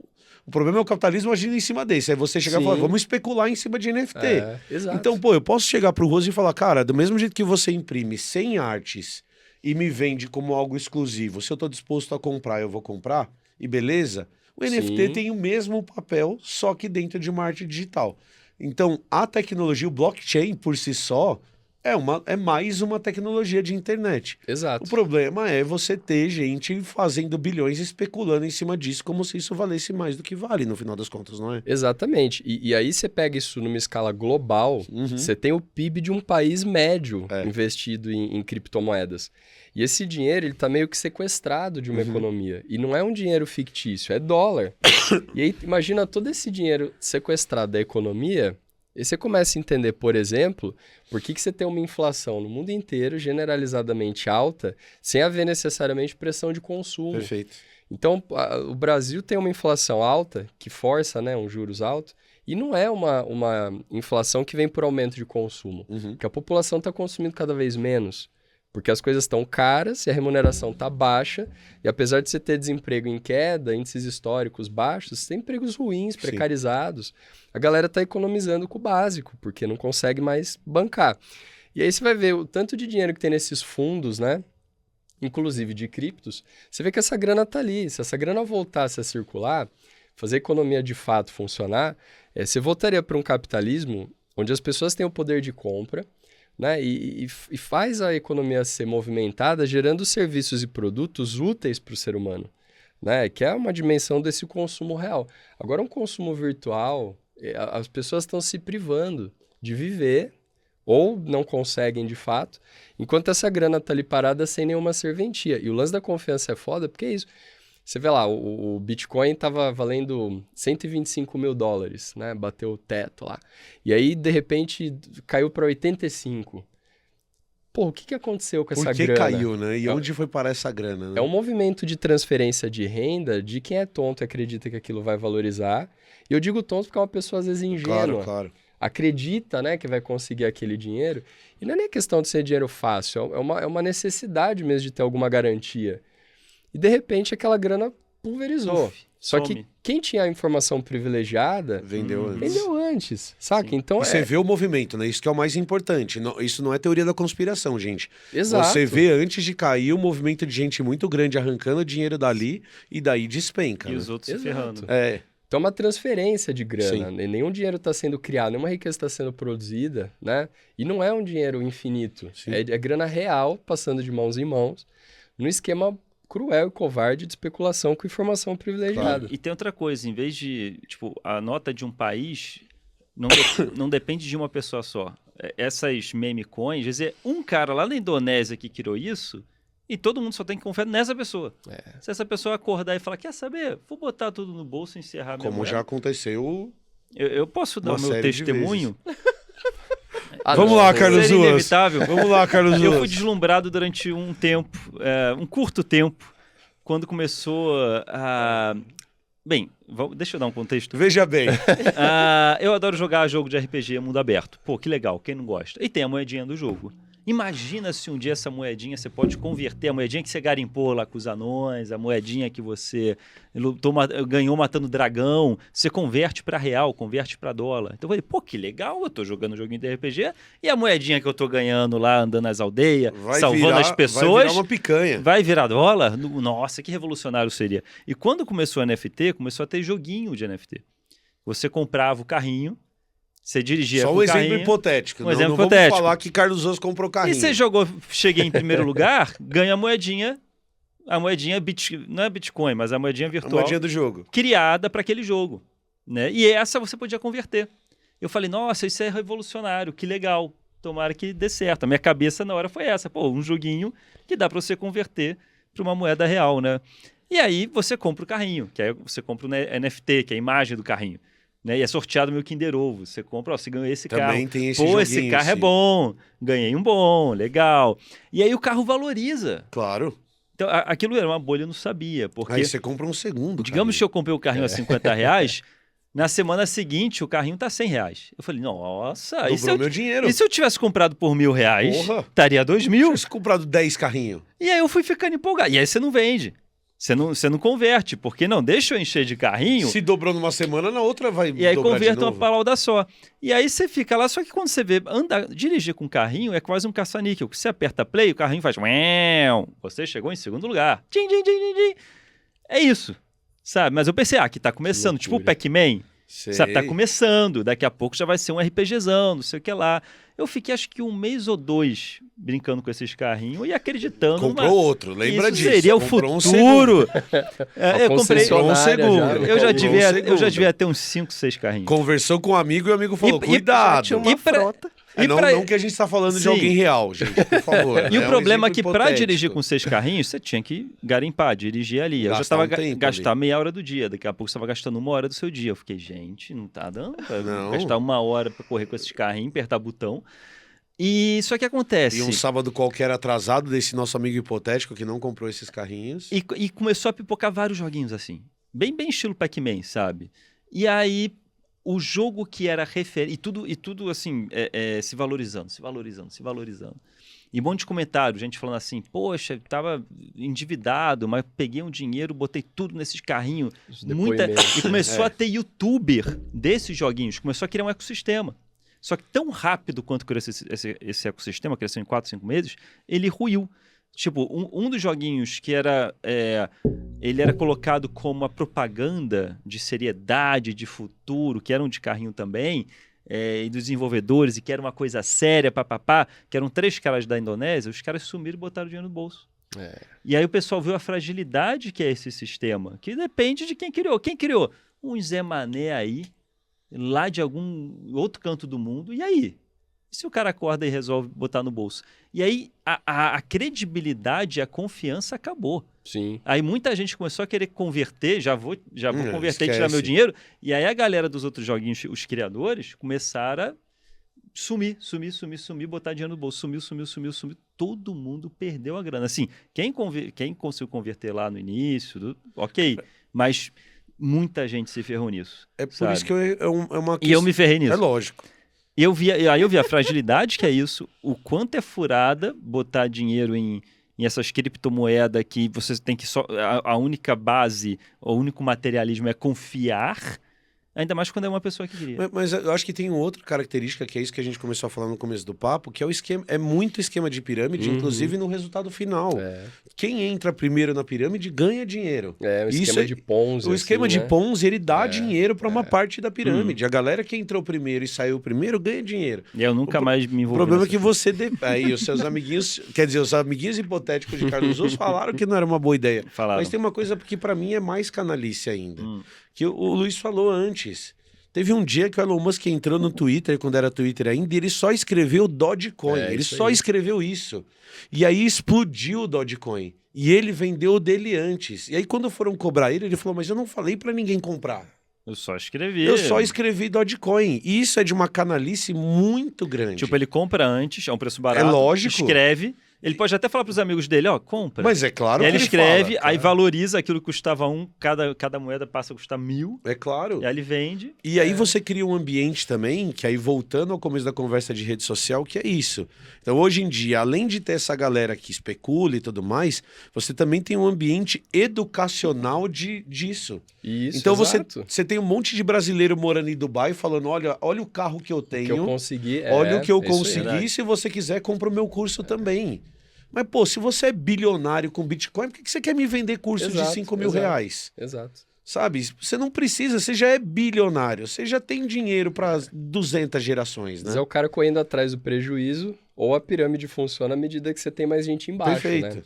O problema é o capitalismo agindo em cima desse. Aí você chegar e falar, vamos especular em cima de NFT. Exato. Então, pô, eu posso chegar pro Ruas e falar, cara, do mesmo jeito que você imprime 100 artes e me vende como algo exclusivo, se eu estou disposto a comprar, eu vou comprar, e beleza, o NFT tem o mesmo papel, só que dentro de uma arte digital. Então, a tecnologia, o blockchain por si só, é mais uma tecnologia de internet. Exato. O problema é você ter gente fazendo bilhões especulando em cima disso, como se isso valesse mais do que vale, no final das contas, não é? Exatamente. E aí você pega isso numa escala global, você tem o PIB de um país médio investido em criptomoedas. E esse dinheiro, ele tá meio que sequestrado de uma economia. E não é um dinheiro fictício, é dólar. E aí, imagina todo esse dinheiro sequestrado da economia, e você começa a entender, por exemplo, por que você tem uma inflação no mundo inteiro, generalizadamente alta, sem haver necessariamente pressão de consumo. Perfeito. Então, o Brasil tem uma inflação alta, que força, né, um juros alto, e não é uma inflação que vem por aumento de consumo, porque a população está consumindo cada vez menos. Porque as coisas estão caras e a remuneração está baixa. E apesar de você ter desemprego em queda, índices históricos baixos, você tem empregos ruins, precarizados. A galera está economizando com o básico, porque não consegue mais bancar. E aí você vai ver o tanto de dinheiro que tem nesses fundos, né? Inclusive de criptos. Você vê que essa grana está ali. Se essa grana voltasse a circular, fazer a economia de fato funcionar, você voltaria para um capitalismo onde as pessoas têm o poder de compra, né? E faz a economia ser movimentada, gerando serviços e produtos úteis para o ser humano, né? Que é uma dimensão desse consumo real. Agora, um consumo virtual, as pessoas estão se privando de viver ou não conseguem de fato, enquanto essa grana está ali parada sem nenhuma serventia. E o lance da confiança é foda, porque é isso. Você vê lá, o Bitcoin estava valendo $125 mil, né? Bateu o teto lá. E aí, de repente, caiu para 85. Pô, o que aconteceu com essa grana? Por que caiu, né? E onde foi parar essa grana, né? É um movimento de transferência de renda de quem é tonto e acredita que aquilo vai valorizar. E eu digo tonto porque é uma pessoa, às vezes, ingênua. Claro. Acredita, né, que vai conseguir aquele dinheiro. E não é nem questão de ser dinheiro fácil, é uma necessidade mesmo de ter alguma garantia. E, de repente, aquela grana pulverizou. Só que quem tinha a informação privilegiada... Vendeu antes, saca? Sim. Então, você vê o movimento, né? Isso que é o mais importante. Isso não é teoria da conspiração, gente. Exato. Você vê, antes de cair, o movimento de gente muito grande arrancando dinheiro dali e daí despenca. E os outros se ferrando. Então, é uma transferência de grana. Sim. Nenhum dinheiro está sendo criado, nenhuma riqueza está sendo produzida, né? E não é um dinheiro infinito. É grana real, passando de mãos em mãos, num esquema cruel e covarde de especulação com informação privilegiada. E tem outra coisa, em vez de, tipo, a nota de um país não depende de uma pessoa só. Essas meme coins, quer dizer, um cara lá na Indonésia que criou isso, e todo mundo só tem que confiar nessa pessoa. Se essa pessoa acordar e falar, quer saber, vou botar tudo no bolso e encerrar minha Como moeda. já aconteceu. Eu posso dar uma o meu série de testemunho? Vamos lá, Carlos Seria Ruas. inevitável. Vamos lá, Carlos Eu fui Ruas. deslumbrado durante um tempo, um curto tempo, quando começou a... Bem, deixa eu dar um contexto. Veja bem. Eu adoro jogar jogo de RPG mundo aberto. Pô, que legal, quem não gosta? E tem a moedinha do jogo. Imagina se um dia essa moedinha, você pode converter, a moedinha que você garimpou lá com os anões, a moedinha que você ganhou matando dragão, você converte para real, converte para dólar. Então eu falei, pô, que legal, eu tô jogando um joguinho de RPG e a moedinha que eu tô ganhando lá, andando nas aldeias, salvando as pessoas, vai virar uma picanha. vai virar dólar? Nossa, que revolucionário seria. E quando começou o NFT, começou a ter joguinho de NFT. Você comprava o carrinho, você dirigia Só com um o exemplo carrinho. hipotético. Um não exemplo não vamos hipotético. falar que Carlos Ruas comprou carrinho. E você jogou, cheguei em primeiro lugar, ganha a moedinha não é Bitcoin, mas a moedinha A virtual moedinha do jogo. criada para aquele jogo, né? E essa você podia converter. Eu falei, nossa, isso é revolucionário, que legal. Tomara que dê certo. A minha cabeça na hora foi essa, pô, um joguinho que dá para você converter para uma moeda real, né? E aí você compra o carrinho, que aí você compra o NFT, que é a imagem do carrinho. Né? E é sorteado meu Kinder Ovo. Você compra, você ganhou esse Também carro. tem esse Pô, joguinho, esse carro é sim. bom. Ganhei um bom, legal. E aí o carro valoriza. Claro. Então, aquilo era uma bolha, eu não sabia. Porque, Aí você compra um segundo. digamos que eu comprei o carrinho a R$50, na semana seguinte o carrinho tá R$100. Eu falei, nossa, e se Dobrou meu dinheiro. eu tivesse comprado por R$1.000, Porra. estaria R$2.000. Você comprado 10 carrinhos. E aí eu fui ficando empolgado. E aí você não vende. Você não converte, porque não, deixa eu encher de carrinho. Se dobrou numa semana, na outra vai E aí dobrar converta de uma novo. palavra só. E aí você fica lá, só que quando você vê dirigir com carrinho é quase um caça-níquel. Você aperta play, o carrinho faz... uéu, você chegou em segundo lugar. Tchim, tchim, tchim, tchim, tchim. É isso, sabe? Mas eu pensei, que tá começando. Tipo o Pac-Man, Sei. sabe? Tá começando. Daqui a pouco já vai ser um RPGzão, não sei o que lá. Eu fiquei acho que 1 mês ou 2 brincando com esses carrinhos e acreditando. Comprou outro, lembra isso disso. seria o Comprou um futuro. Eu comprei... concessionária segundo. já, né? Eu já Comprou devia ter uns 5, 6 carrinhos. Conversou com um amigo e o amigo falou, E- cuidado. Tinha uma E pra- frota. E não, pra- não que a gente tá falando de Sim. alguém real, gente, por favor. E o né? problema é que exemplo para hipotético. dirigir com 6 carrinhos, você tinha que garimpar, dirigir ali. Eu já Gastar estava um tempo gastar ali. meia hora do dia, daqui a pouco você estava gastando 1 hora do seu dia. Eu fiquei, gente, não tá dando pra Não. gastar 1 hora para correr com esses carrinhos, apertar botão. E só que acontece. E um sábado qualquer atrasado desse nosso amigo hipotético que não comprou esses carrinhos. E começou a pipocar vários joguinhos assim. Bem estilo Pac-Man, sabe? E aí, o jogo que era referência... E tudo assim, se valorizando. E um monte de comentário, gente falando assim, poxa, tava endividado, mas peguei um dinheiro, botei tudo nesses carrinhos. Os depoimentos. E começou a ter youtuber desses joguinhos, começou a criar um ecossistema. Só que tão rápido quanto cresceu esse ecossistema, cresceu em 4, 5 meses, ele ruiu. Tipo, um dos joguinhos que era... ele era colocado como a propaganda de seriedade, de futuro, que eram de carrinho também, e dos desenvolvedores, e que era uma coisa séria, papapá, que eram 3 caras da Indonésia, os caras sumiram e botaram dinheiro no bolso. E aí o pessoal viu a fragilidade que é esse sistema, que depende de quem criou. Quem criou? Um Zé Mané aí, lá de algum outro canto do mundo, e aí? E se o cara acorda e resolve botar no bolso? E aí a credibilidade e a confiança acabou. Sim. Aí muita gente começou a querer converter, já vou converter e tirar esquece. meu dinheiro. E aí a galera dos outros joguinhos, os criadores, começaram a sumir, botar dinheiro no bolso. Sumiu. Todo mundo perdeu a grana. Assim, quem conseguiu converter lá no início, ok, mas muita gente se ferrou nisso. É por sabe? isso que é uma E eu me ferrei nisso. É lógico. Aí eu vi a fragilidade que é isso, o quanto é furada botar dinheiro em essas criptomoedas que você tem que só... A única base, o único materialismo é confiar Ainda mais quando é uma pessoa que cria. Mas eu acho que tem outra característica, que é isso que a gente começou a falar no começo do papo, que é o esquema, é muito esquema de pirâmide, inclusive no resultado final. Quem entra primeiro na pirâmide ganha dinheiro. O esquema de Ponzi. O esquema assim, de Ponzi, ele dá dinheiro para uma parte da pirâmide. A galera que entrou primeiro e saiu primeiro ganha dinheiro. E eu nunca mais me envolvi. O problema é que você... Aí os seus amiguinhos... Quer dizer, os amiguinhos hipotéticos de Carlos Osso falaram que não era uma boa ideia. Falaram. Mas tem uma coisa que para mim é mais canalice ainda. Que o Luiz falou antes. Teve um dia que o Elon Musk entrou no Twitter, quando era Twitter ainda, e ele só escreveu Dogecoin. Ele só escreveu isso. E aí explodiu o Dogecoin. E ele vendeu o dele antes. E aí quando foram cobrar ele falou, mas eu não falei para ninguém comprar. Eu só escrevi. Eu só escrevi Dogecoin. E isso é de uma canalice muito grande. Tipo, ele compra antes, é um preço barato. É lógico. Escreve. Ele pode até falar pros amigos dele, ó, compra. Mas é claro e aí que ele escreve, fala, aí valoriza aquilo que custava cada moeda passa a custar 1.000. É claro. E aí ele vende. E aí você cria um ambiente também, que aí voltando ao começo da conversa de rede social, que é isso. Então hoje em dia, além de ter essa galera que especula e tudo mais, você também tem um ambiente educacional disso. Isso, então exato. você tem um monte de brasileiro morando em Dubai falando, olha o carro que eu tenho. Que eu consegui. Olha o que eu isso aí. consegui, se você quiser, compra o meu curso também. Mas, pô, se você é bilionário com Bitcoin, por que você quer me vender curso de 5 mil reais? Exato. Sabe? Você não precisa, você já é bilionário, você já tem dinheiro para 200 gerações, né? Mas é o cara correndo atrás do prejuízo, ou a pirâmide funciona à medida que você tem mais gente embaixo, Perfeito. né?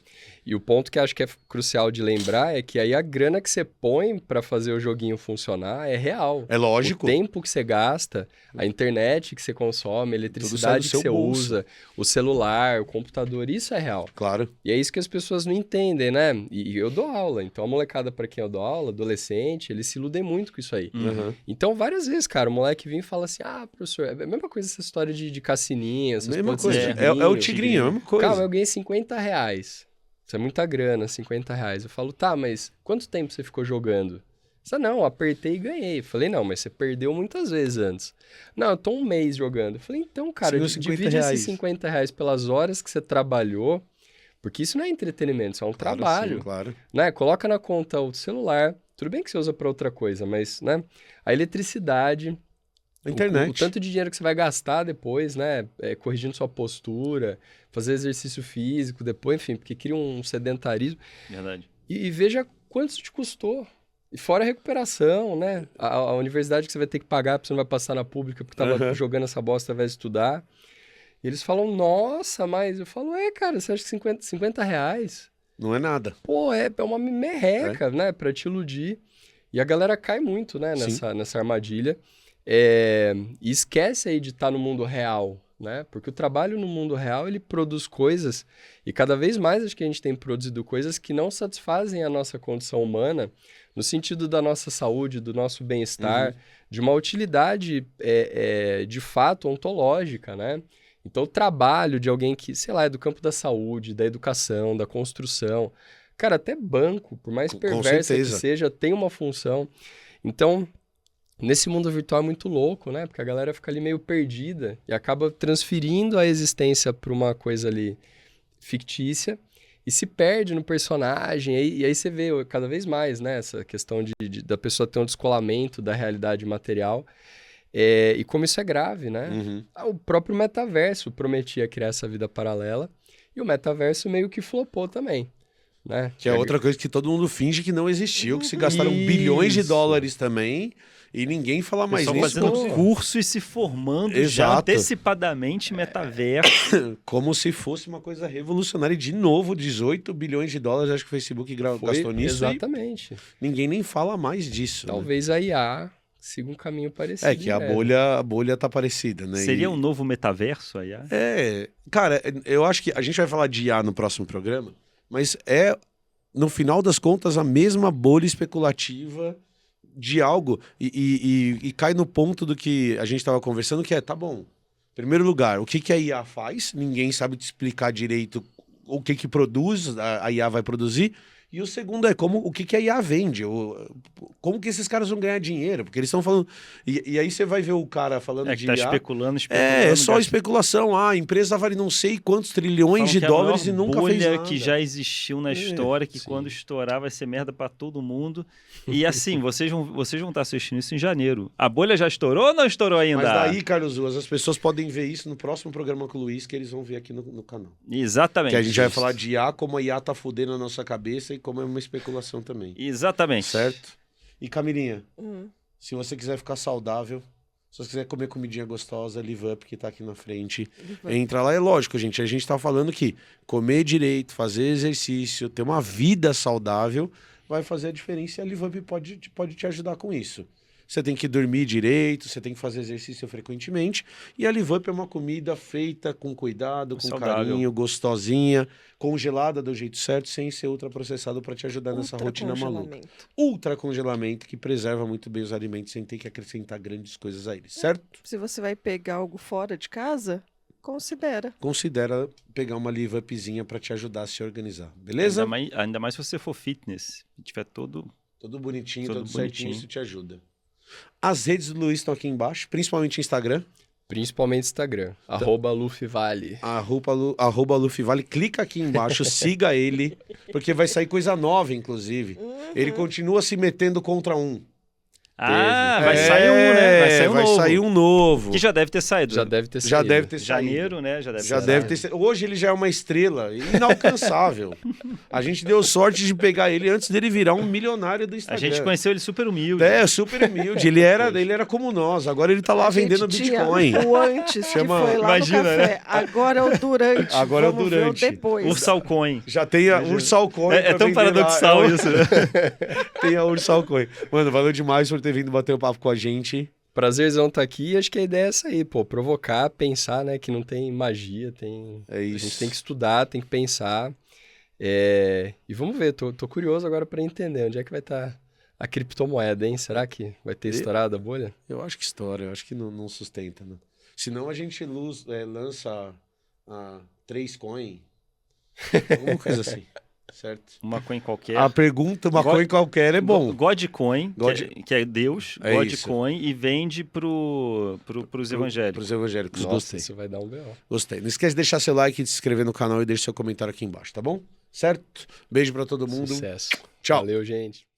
E o ponto que acho que é crucial de lembrar é que aí a grana que você põe para fazer o joguinho funcionar é real. É lógico. O tempo que você gasta, a internet que você consome, a eletricidade que você usa, o celular, o computador, isso é real. Claro. E é isso que as pessoas não entendem, né? E eu dou aula, então a molecada para quem eu dou aula, adolescente, eles se iludem muito com isso aí. Então várias vezes, cara, o moleque vem e fala assim, professor, é a mesma coisa essa história de cassininha, essas Mesma pontes coisa. de É o tigrinho, é a mesma coisa. Calma, eu ganhei R$50. Isso é muita grana, R$50. Eu falo, tá, mas quanto tempo você ficou jogando? Você, não, apertei e ganhei. Eu falei, não, mas você perdeu muitas vezes antes. Não, eu tô um mês jogando. Eu falei, então, cara, divide esses R$50 pelas horas que você trabalhou, porque isso não é entretenimento, isso é um trabalho. Sim, claro. Né? Coloca na conta o celular, tudo bem que você usa para outra coisa, mas, né? A eletricidade... A internet. O tanto de dinheiro que você vai gastar depois, né? Corrigindo sua postura, fazer exercício físico depois, enfim, porque cria um sedentarismo. Verdade. E veja quanto isso te custou. E fora a recuperação, né? A universidade que você vai ter que pagar porque você não vai passar na pública porque tava jogando essa bosta ao invés de estudar. E eles falam, nossa, mas... Eu falo, cara, você acha que R$50? Não é nada. Pô, é uma merreca, né? Pra te iludir. E a galera cai muito, né? Nessa armadilha. E esquece aí de estar no mundo real, né? Porque o trabalho no mundo real, ele produz coisas, e cada vez mais acho que a gente tem produzido coisas que não satisfazem a nossa condição humana, no sentido da nossa saúde, do nosso bem-estar, de uma utilidade de fato ontológica, né? Então o trabalho de alguém que, sei lá, é do campo da saúde, da educação, da construção, cara, até banco, por mais perversa que seja, tem uma função. Então... Nesse mundo virtual é muito louco, né? Porque a galera fica ali meio perdida e acaba transferindo a existência para uma coisa ali fictícia e se perde no personagem. E aí você vê cada vez mais, né? Essa questão da pessoa ter um descolamento da realidade material. E como isso é grave, né? O próprio metaverso prometia criar essa vida paralela e o metaverso meio que flopou também. Né? Que é outra coisa que todo mundo finge que não existiu, que se gastaram bilhões de dólares também e ninguém fala mais nisso. Fazendo curso e se formando já antecipadamente metaverso. Como se fosse uma coisa revolucionária. E de novo, 18 bilhões de dólares, acho que o Facebook gastou nisso. Exatamente. Ninguém nem fala mais disso. Talvez a IA siga um caminho parecido. É que a bolha tá parecida, né? Seria um novo metaverso a IA? Cara, eu acho que a gente vai falar de IA no próximo programa. Mas no final das contas, a mesma bolha especulativa de algo e cai no ponto do que a gente estava conversando, que tá bom. Em primeiro lugar, o que a IA faz? Ninguém sabe te explicar direito o que produz, a IA vai produzir. E o segundo é o que a IA vende, como que esses caras vão ganhar dinheiro, porque eles estão falando... E aí você vai ver o cara falando de tá IA... especulando. É só especulação. A empresa vale não sei quantos trilhões de dólares e nunca fez nada. Que já existiu na história, que quando estourar vai ser merda pra todo mundo. E assim, vocês vão estar assistindo isso em janeiro. A bolha já estourou ou não estourou ainda? Mas daí, Carlos Ruas, as pessoas podem ver isso no próximo programa com o Luiz, que eles vão ver aqui no canal. Exatamente. Que a gente vai falar de IA, como a IA tá fudendo a nossa cabeça e como é uma especulação também. Exatamente. Certo? E Camilinha, se você quiser ficar saudável, se você quiser comer comidinha gostosa, Live Up, que tá aqui na frente, entra lá. É lógico, gente, a gente tá falando que comer direito, fazer exercício, ter uma vida saudável vai fazer a diferença e a Live Up pode te ajudar com isso. Você tem que dormir direito, você tem que fazer exercício frequentemente. E a Live Up é uma comida feita com cuidado, com saudável, carinho, gostosinha, congelada do jeito certo, sem ser ultraprocessado para te ajudar nessa rotina maluca. Ultra congelamento, que preserva muito bem os alimentos sem ter que acrescentar grandes coisas a eles, certo? Se você vai pegar algo fora de casa, considera pegar uma Live Upzinha para te ajudar a se organizar, beleza? Ainda mais se você for fitness. Se tiver todo bonitinho, todo certinho, isso te ajuda. As redes do Luiz estão aqui embaixo, principalmente Instagram. Principalmente Instagram, @Lufivale. @Lufivale, clica aqui embaixo, siga ele, porque vai sair coisa nova, inclusive. Ele continua se metendo contra um. Vai sair um, né? Vai sair um novo. Que já deve ter saído. Já deve ter saído. Janeiro, né? Já deve ter saído. Hoje ele já é uma estrela inalcançável. A gente deu sorte de pegar ele antes dele virar um milionário do Instagram. A gente conheceu ele super humilde. Super humilde. Ele era como nós. Agora ele tá lá vendendo Bitcoin. O antes, que foi lá Imagina, no café. né? Agora é o durante. Agora é o Vamos durante. ver o depois. Ursalcoin. Já tem a Ursalcoin. É tão paradoxal isso, né? Tem a Ursalcoin. Mano, valeu demais por ter vindo bater um papo com a gente. Prazerzão tá aqui, acho que a ideia é essa aí, provocar, pensar, né, que não tem magia, É isso. A gente tem que estudar, tem que pensar, e vamos ver, tô curioso agora para entender onde é que vai estar a criptomoeda, hein? Será que vai ter estourado a bolha? Eu acho que estoura, eu acho que não sustenta, né? Senão a gente lança a 3 coin, alguma coisa assim. Certo. Uma coin qualquer. A pergunta, coin qualquer é bom. Godcoin, que é Deus, Godcoin, e vende pros evangélicos. Pros evangélicos, Nossa, gostei. isso vai dar um B.O. Gostei. Não esquece de deixar seu like, de se inscrever no canal e deixar seu comentário aqui embaixo, tá bom? Certo? Beijo pra todo mundo. Sucesso. Tchau. Valeu, gente.